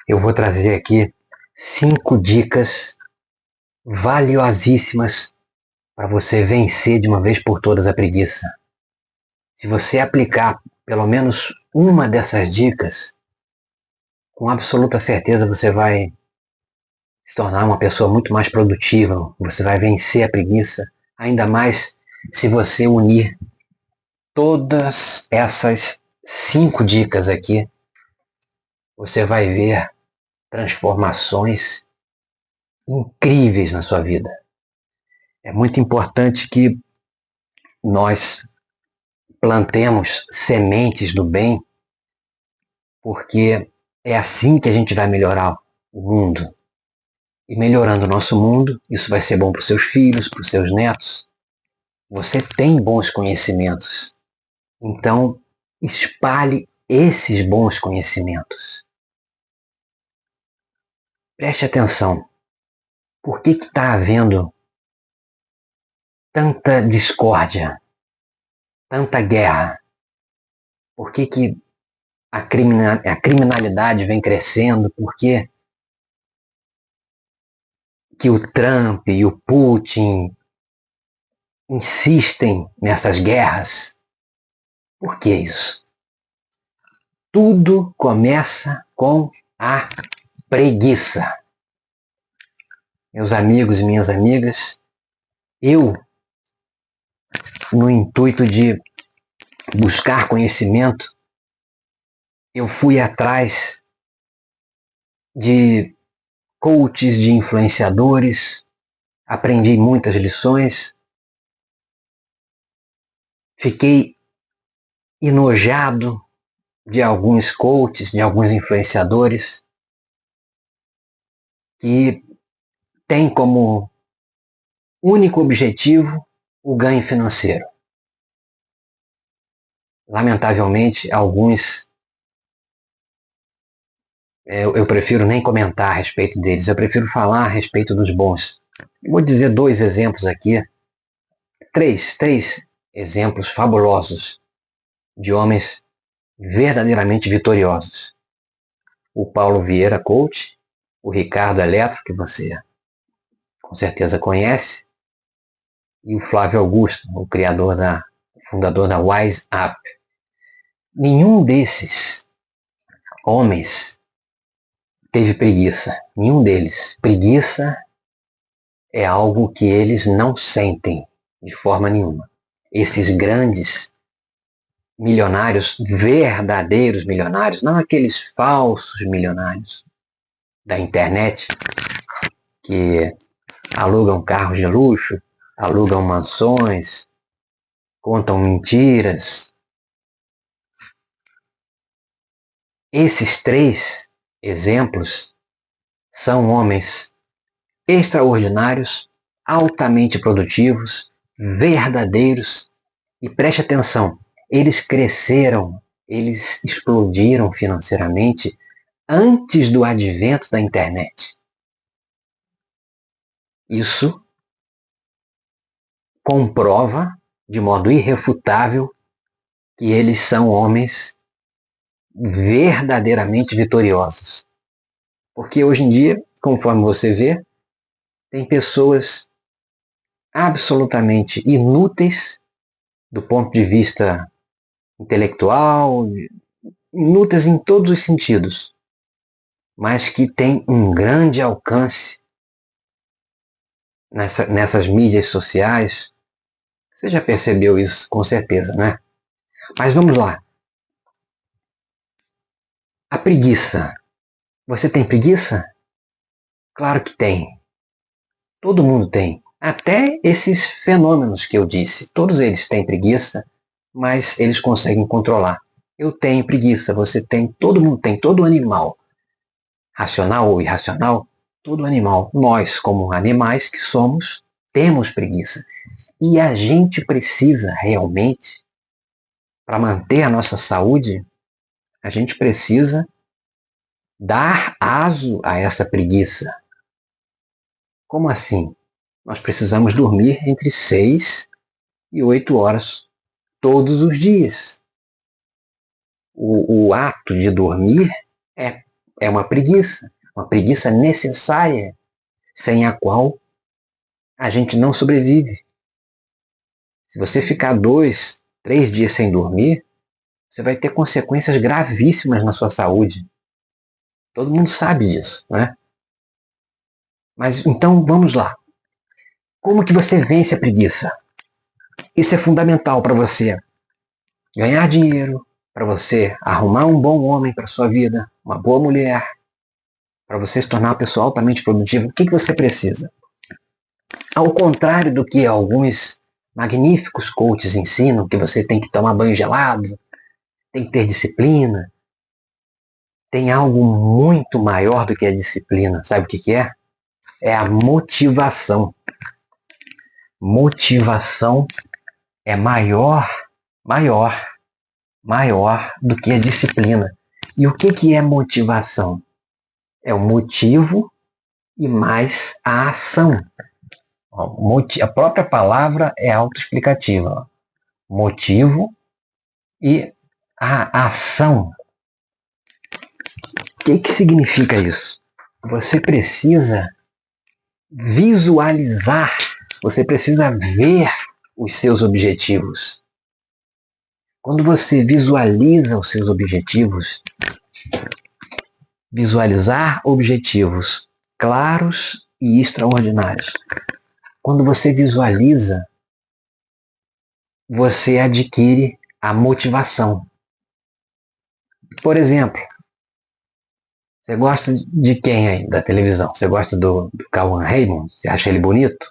eu vou trazer aqui 5 dicas valiosíssimas para você vencer de uma vez por todas a preguiça. Se você aplicar pelo menos uma dessas dicas, com absoluta certeza você vai se tornar uma pessoa muito mais produtiva, você vai vencer a preguiça, ainda mais se você unir todas essas 5 dicas aqui, você vai ver transformações incríveis na sua vida. É muito importante que nós plantemos sementes do bem, porque é assim que a gente vai melhorar o mundo. E melhorando o nosso mundo, isso vai ser bom para os seus filhos, para os seus netos. Você tem bons conhecimentos, então espalhe esses bons conhecimentos. Preste atenção. Por que está havendo tanta discórdia, tanta guerra? Por que a criminalidade vem crescendo? Por que o Trump e o Putin insistem nessas guerras? Por que isso? Tudo começa com a preguiça. Meus amigos e minhas amigas, eu, no intuito de buscar conhecimento, eu fui atrás de coaches, de influenciadores, aprendi muitas lições, fiquei enojado de alguns coaches, de alguns influenciadores que têm como único objetivo o ganho financeiro. Lamentavelmente, alguns eu prefiro nem comentar a respeito deles, eu prefiro falar a respeito dos bons. Vou dizer 2 exemplos aqui, três exemplos fabulosos de homens verdadeiramente vitoriosos. O Paulo Vieira, coach, o Ricardo Eletro, que você com certeza conhece, e o Flávio Augusto, o fundador da Wise Up. Nenhum desses homens teve preguiça, nenhum deles. Preguiça é algo que eles não sentem de forma nenhuma. Esses grandes milionários, verdadeiros milionários, não aqueles falsos milionários da internet que alugam carros de luxo, alugam mansões, contam mentiras. Esses 3 exemplos são homens extraordinários, altamente produtivos, verdadeiros, e preste atenção, eles cresceram, eles explodiram financeiramente antes do advento da internet. Isso comprova de modo irrefutável que eles são homens verdadeiramente vitoriosos. Porque hoje em dia, conforme você vê, tem pessoas absolutamente inúteis do ponto de vista intelectual, inúteis em todos os sentidos, mas que têm um grande alcance nessas mídias sociais. Você já percebeu isso, com certeza, né? Mas vamos lá. A preguiça. Você tem preguiça? Claro que tem. Todo mundo tem. Até esses fenômenos que eu disse, todos eles têm preguiça, mas eles conseguem controlar. Eu tenho preguiça, você tem, todo mundo tem, todo animal, racional ou irracional, todo animal, nós como animais que somos, temos preguiça. E a gente precisa realmente, para manter a nossa saúde, a gente precisa dar aso a essa preguiça. Como assim? Nós precisamos dormir entre 6 e 8 horas todos os dias. O ato de dormir é é uma preguiça necessária, sem a qual a gente não sobrevive. Se você ficar 2, 3 dias sem dormir, você vai ter consequências gravíssimas na sua saúde. Todo mundo sabe disso, né? Mas então vamos lá. Como que você vence a preguiça? Isso é fundamental para você ganhar dinheiro, para você arrumar um bom homem para sua vida, uma boa mulher, para você se tornar uma pessoa altamente produtiva. O que você precisa? Ao contrário do que alguns magníficos coaches ensinam, que você tem que tomar banho gelado, tem que ter disciplina, tem algo muito maior do que a disciplina. Sabe o que é? É a motivação. Motivação é maior do que a disciplina. E o que é motivação? É o motivo e mais a ação. A própria palavra é autoexplicativa. Motivo e a ação. O que significa isso? Você precisa visualizar, você precisa ver os seus objetivos. Quando você visualiza os seus objetivos, visualizar objetivos claros e extraordinários. Quando você visualiza, você adquire a motivação. Por exemplo, você gosta de quem aí da televisão? Você gosta do Cauã Raymond? Você acha ele bonito?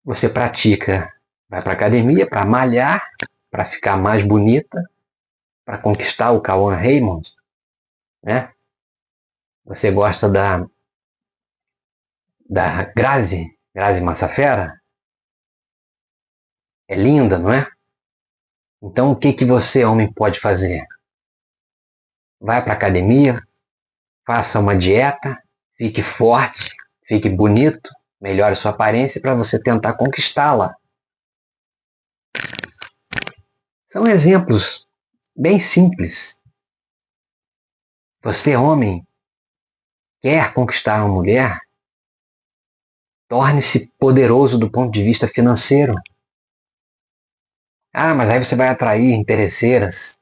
Você pratica, vai para academia para malhar, para ficar mais bonita, para conquistar o Cauã Raymond, né? Você gosta da Grazi Massafera? É linda, não é? Então o que você, homem, pode fazer? Vai para academia, faça uma dieta, fique forte, fique bonito, melhore sua aparência para você tentar conquistá-la. São exemplos bem simples. Você, homem, quer conquistar uma mulher? Torne-se poderoso do ponto de vista financeiro. Ah, mas aí você vai atrair interesseiras.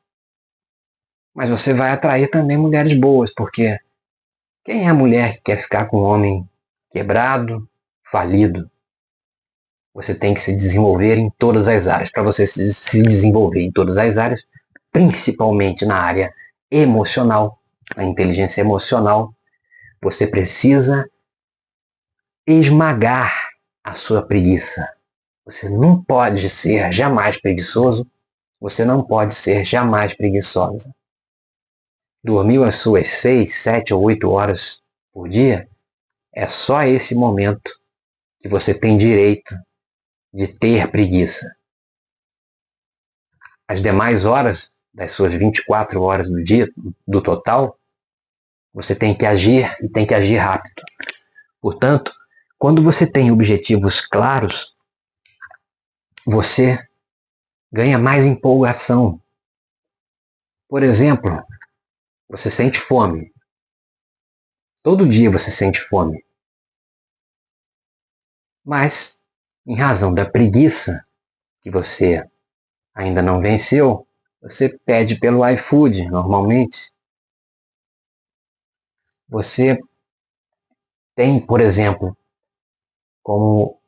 Mas você vai atrair também mulheres boas, porque quem é a mulher que quer ficar com um homem quebrado, falido? Você tem que se desenvolver em todas as áreas. Para você se desenvolver em todas as áreas, principalmente na área emocional, a inteligência emocional, você precisa esmagar a sua preguiça. Você não pode ser jamais preguiçoso, você não pode ser jamais preguiçosa. Dormiu as suas 6, 7 ou 8 horas por dia, é só esse momento que você tem direito de ter preguiça. As demais horas, das suas 24 horas do dia, do total, você tem que agir e tem que agir rápido. Portanto, quando você tem objetivos claros, você ganha mais empolgação. Por exemplo, você sente fome. Todo dia você sente fome. Mas, em razão da preguiça que você ainda não venceu, você pede pelo iFood normalmente. Você tem, por exemplo, como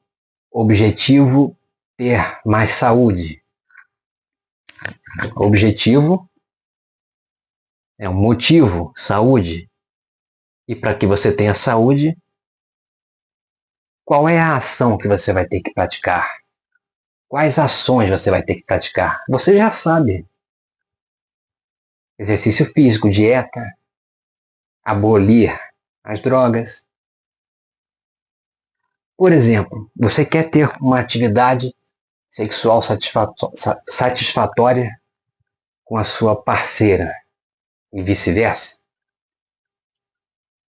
objetivo ter mais saúde. Objetivo é um motivo, saúde. E para que você tenha saúde, qual é a ação que você vai ter que praticar? Quais ações você vai ter que praticar? Você já sabe. Exercício físico, dieta, abolir as drogas. Por exemplo, você quer ter uma atividade sexual satisfatória com a sua parceira e vice-versa?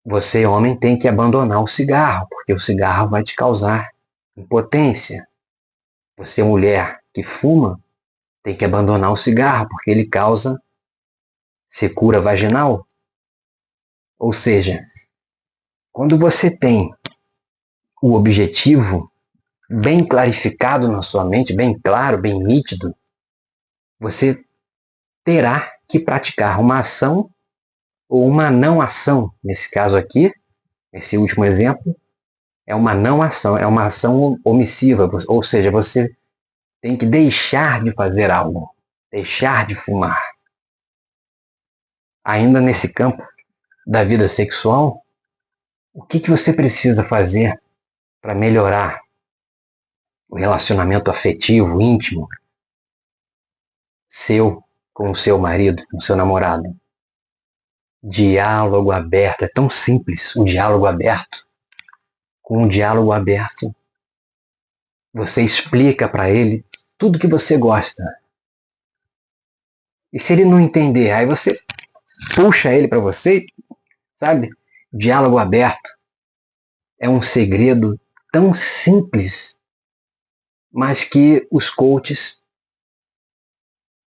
Você, homem, tem que abandonar o cigarro, porque o cigarro vai te causar impotência. Você, mulher que fuma, tem que abandonar o cigarro, porque ele causa secura vaginal. Ou seja, quando você tem o objetivo bem clarificado na sua mente, bem claro, bem nítido, você terá que praticar uma ação ou uma não ação. Nesse caso aqui, esse último exemplo, é uma não ação, é uma ação omissiva, ou seja, você tem que deixar de fazer algo, deixar de fumar. Ainda nesse campo da vida sexual, o que você precisa fazer para melhorar o relacionamento afetivo, íntimo, seu com o seu marido, com o seu namorado? Diálogo aberto, é tão simples o diálogo aberto. Com um diálogo aberto, você explica para ele tudo que você gosta. E se ele não entender, aí você puxa ele para você, sabe? Diálogo aberto é um segredo tão simples, mas que os coaches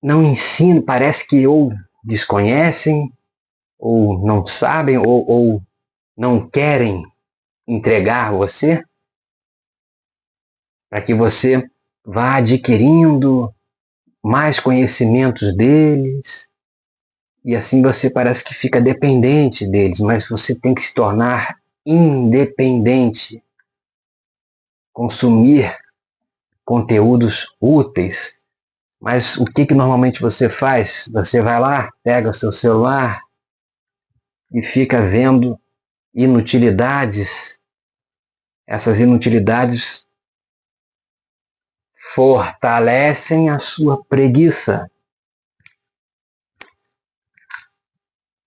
não ensinam, parece que ou desconhecem, ou não sabem, ou não querem entregar você, para que você vá adquirindo mais conhecimentos deles, e assim você parece que fica dependente deles, mas você tem que se tornar independente, consumir conteúdos úteis. Mas o que normalmente você faz? Você vai lá, pega o seu celular e fica vendo inutilidades. Essas inutilidades fortalecem a sua preguiça.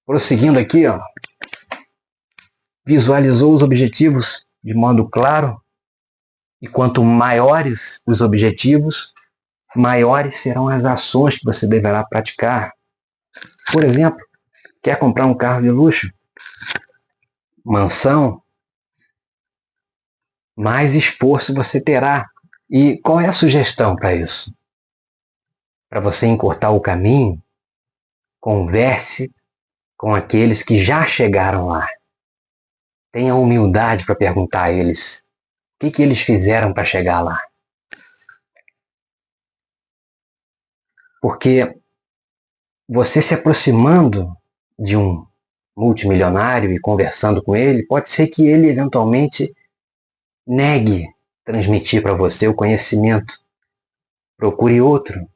Prosseguindo aqui, ó, visualizou os objetivos de modo claro, e quanto maiores os objetivos, maiores serão as ações que você deverá praticar. Por exemplo, quer comprar um carro de luxo, mansão, mais esforço você terá. E qual é a sugestão para isso? Para você encurtar o caminho, converse com aqueles que já chegaram lá. Tenha humildade para perguntar a eles o que eles fizeram para chegar lá. Porque você se aproximando de um multimilionário e conversando com ele, pode ser que ele eventualmente negue transmitir para você o conhecimento. Procure outro.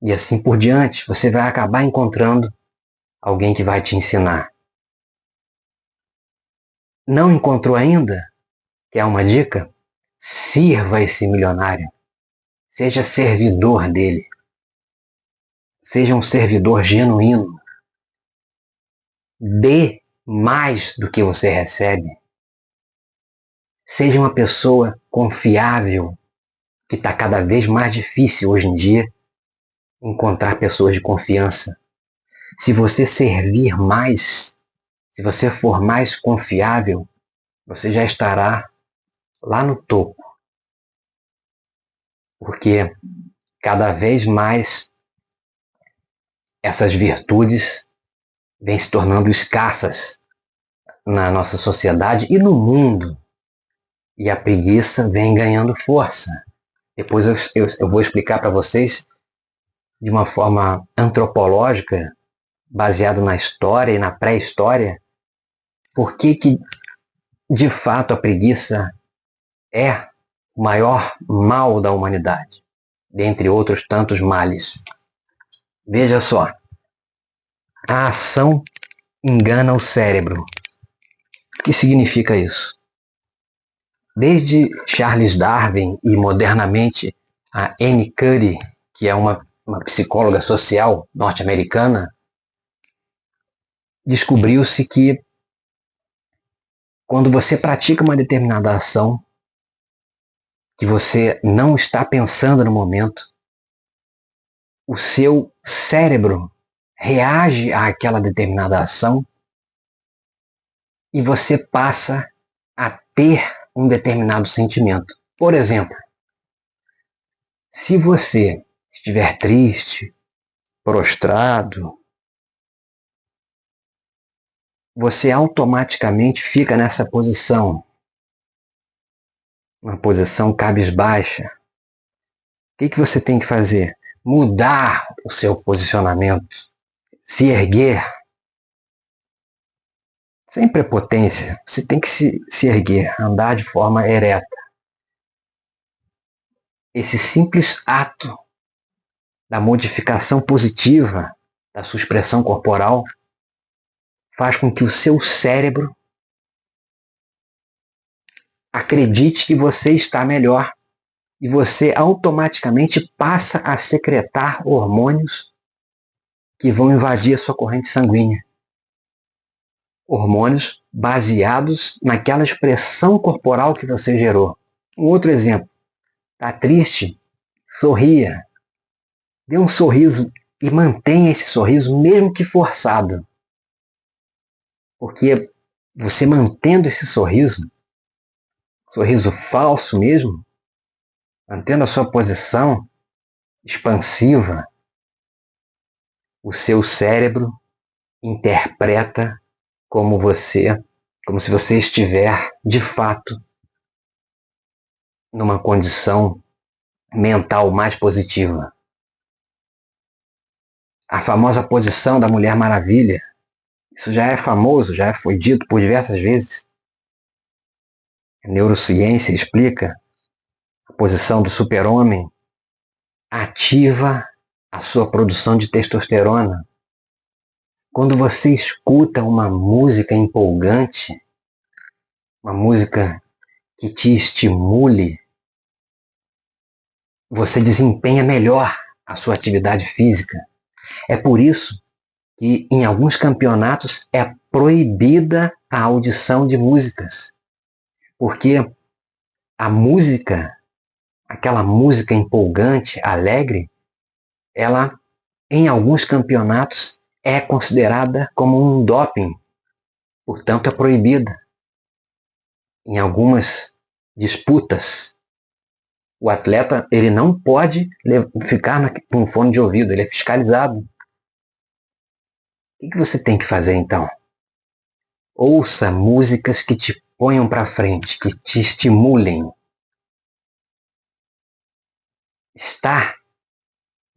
E assim por diante, você vai acabar encontrando alguém que vai te ensinar. Não encontrou ainda? Quer uma dica? Sirva esse milionário. Seja servidor dele. Seja um servidor genuíno. Dê mais do que você recebe. Seja uma pessoa confiável, que está cada vez mais difícil hoje em dia encontrar pessoas de confiança. Se você servir mais, se você for mais confiável, você já estará lá no topo. Porque cada vez mais essas virtudes vêm se tornando escassas na nossa sociedade e no mundo. E a preguiça vem ganhando força. Depois eu vou explicar para vocês de uma forma antropológica, baseado na história e na pré-história, por que de fato a preguiça é o maior mal da humanidade, dentre outros tantos males. Veja só, a ação engana o cérebro. O que significa isso? Desde Charles Darwin e modernamente a Anne Curry, que é uma psicóloga social norte-americana, descobriu-se que quando você pratica uma determinada ação que você não está pensando no momento, o seu cérebro reage àquela determinada ação e você passa a ter um determinado sentimento. Por exemplo, se você estiver triste, prostrado, você automaticamente fica nessa posição, uma posição cabisbaixa. O que você tem que fazer? Mudar o seu posicionamento, se erguer, sem prepotência. Você tem que se erguer, andar de forma ereta. Esse simples ato da modificação positiva da sua expressão corporal faz com que o seu cérebro acredite que você está melhor e você automaticamente passa a secretar hormônios que vão invadir a sua corrente sanguínea. Hormônios baseados naquela expressão corporal que você gerou. Um outro exemplo. Está triste? Sorria. Dê um sorriso e mantenha esse sorriso, mesmo que forçado. Porque você mantendo esse sorriso falso mesmo, mantendo a sua posição expansiva, o seu cérebro interpreta como se você estiver, de fato, numa condição mental mais positiva. A famosa posição da Mulher Maravilha, isso já é famoso, já foi dito por diversas vezes. A neurociência explica a posição do super-homem ativa a sua produção de testosterona. Quando você escuta uma música empolgante, uma música que te estimule, você desempenha melhor a sua atividade física. É por isso que em alguns campeonatos é proibida a audição de músicas, porque a música, aquela música empolgante, alegre, ela em alguns campeonatos é considerada como um doping, portanto é proibida. Em algumas disputas, o atleta ele não pode ficar com fone de ouvido, ele é fiscalizado. O que você tem que fazer então? Ouça músicas que te ponham para frente, que te estimulem. Estar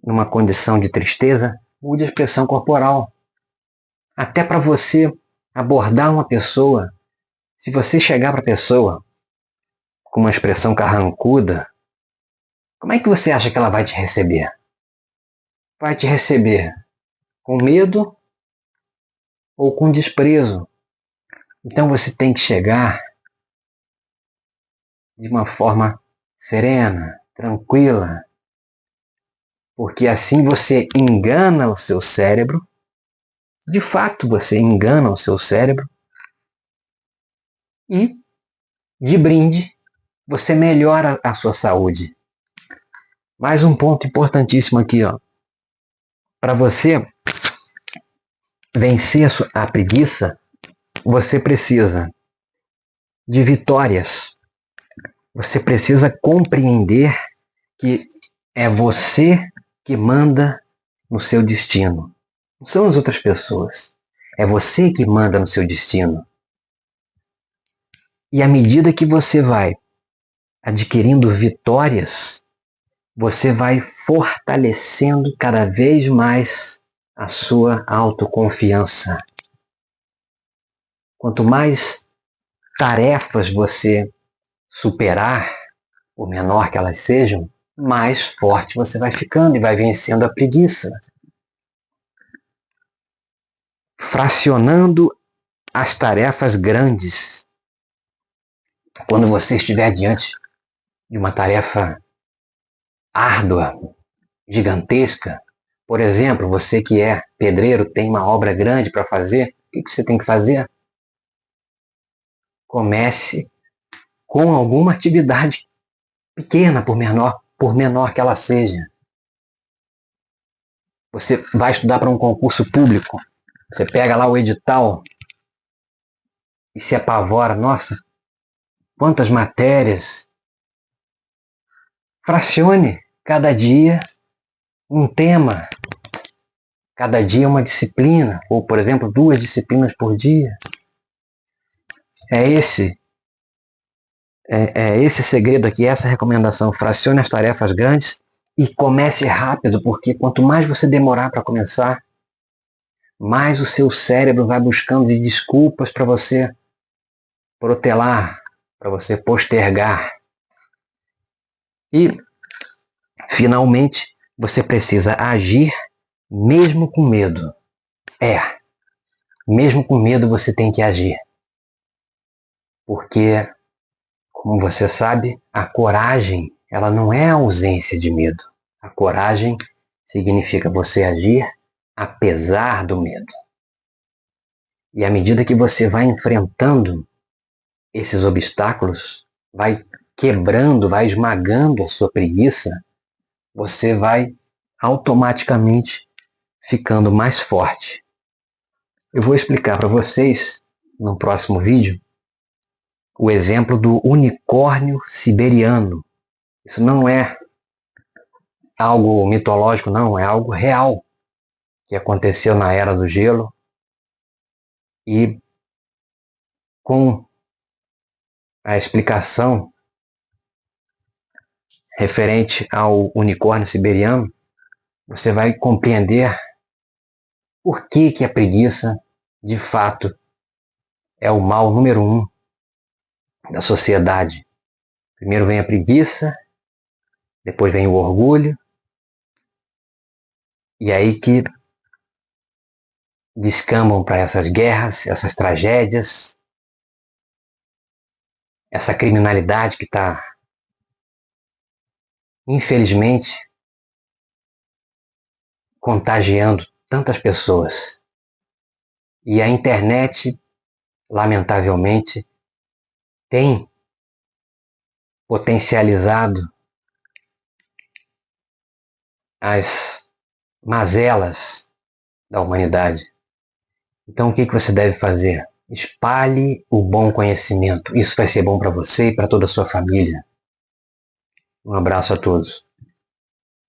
numa condição de tristeza, mude a expressão corporal. Até para você abordar uma pessoa, se você chegar para a pessoa com uma expressão carrancuda, como é que você acha que ela vai te receber? Vai te receber com medo ou com desprezo? Então você tem que chegar de uma forma serena, tranquila, porque assim você engana o seu cérebro, de fato você engana o seu cérebro e, de brinde, você melhora a sua saúde. Mais um ponto importantíssimo aqui, ó. Para você vencer a preguiça, você precisa de vitórias. Você precisa compreender que é você que manda no seu destino. Não são as outras pessoas. É você que manda no seu destino. E à medida que você vai adquirindo vitórias, você vai fortalecendo cada vez mais a sua autoconfiança. Quanto mais tarefas você superar, por menor que elas sejam, mais forte você vai ficando e vai vencendo a preguiça. Fracionando as tarefas grandes. Quando você estiver diante de uma tarefa árdua, gigantesca, por exemplo, você que é pedreiro, tem uma obra grande para fazer, o que você tem que fazer? Comece com alguma atividade pequena, por menor que ela seja. Você vai estudar para um concurso público, você pega lá o edital e se apavora, nossa, quantas matérias. Fracione cada dia um tema. cada dia uma disciplina, ou, por exemplo, 2 disciplinas por dia. É esse segredo aqui, essa recomendação. Fracione as tarefas grandes e comece rápido, porque quanto mais você demorar para começar, mais o seu cérebro vai buscando de desculpas para você protelar, para você postergar. E, finalmente, você precisa agir mesmo com medo. Mesmo com medo você tem que agir. Porque, como você sabe, a coragem, ela não é a ausência de medo. A coragem significa você agir apesar do medo. E à medida que você vai enfrentando esses obstáculos, vai quebrando, vai esmagando a sua preguiça, você vai automaticamente ficando mais forte. Eu vou explicar para vocês, no próximo vídeo, o exemplo do unicórnio siberiano. Isso não é algo mitológico, não, é algo real que aconteceu na Era do Gelo e com a explicação referente ao unicórnio siberiano, você vai compreender por que a preguiça, de fato, é o mal número 1 da sociedade. Primeiro vem a preguiça, depois vem o orgulho, e aí que descambam para essas guerras, essas tragédias, essa criminalidade que está, infelizmente, contagiando tantas pessoas. E a internet, lamentavelmente, tem potencializado as mazelas da humanidade. Então, o que você deve fazer? Espalhe o bom conhecimento. Isso vai ser bom para você e para toda a sua família. Um abraço a todos.